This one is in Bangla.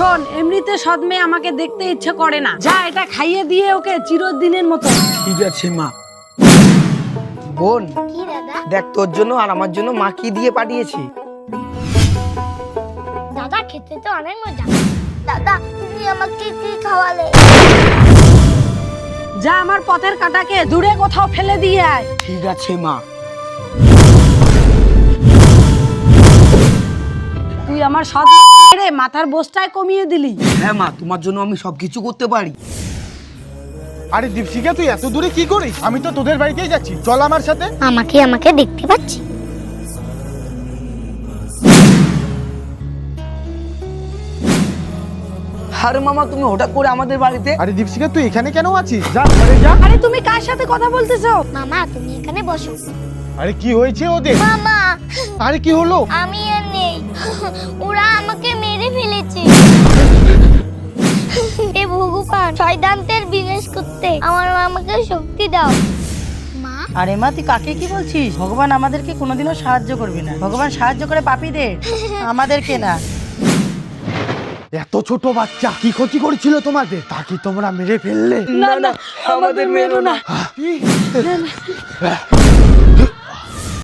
শোন, এমনিতে সৎ মেয়ে আমাকে দেখতে ইচ্ছে করে না। যা এটা খাইয়ে দিয়ে ওকে চিরদিনের মতো। ঠিক আছে মা। বোন, কি দাদা? দেখ তোর জন্য আর আমার জন্য মা কি দিয়ে পাঠিয়েছি। দাদা খেতে তো অনেক মজা। দাদা তুমি আমাকে কি খাওয়ালে? যা আমার পথের কাঁটাকে দূরে কোথাও ফেলে দিয়ে আয়। ঠিক আছে মা। তুই আমার সৎ মেয়েকে মেরে মাথার বোঝটাই কমিয়ে দিলি। হ্যাঁ মা, তোমার জন্য আমি সবকিছু করতে পারি। আরে দীপশিকা, তুই এত দূরে কি করিস? আমি তো তোদের বাড়িতেই যাচ্ছি, চল আমার সাথে। আমাকে দেখতে পাচ্ছি। আরে মামা, তুমি হঠাৎ করে আমাদের বাড়িতে? আরে দীপশিকা, তুই এখানে কেন আছিস? যা ঘরে যা। আরে তুমি কার সাথে কথা বলতেছো? মামা তুমি এখানে বসো। আরে কি হয়েছে ওদের? মামা আরে কি হলো? আমি আর নেই, ওরা আমাকে মেরে ফেলেছে। হে ভগবান, শয়তানদের বিনাশ করতে আমার মামাকে শক্তি দাও। মা আরে মা, তুই কাকে কি বলছিস? ভগবান আমাদেরকে কোনোদিনও সাহায্য করবে না। ভগবান সাহায্য করে পাপীদের, আমাদেরকে না। এত ছোট বাচ্চা কি ক্ষতি করেছিল তোমাদের? তাকে তোমরা মেরে ফেললে? না না, আমাদের মেরো না। কি?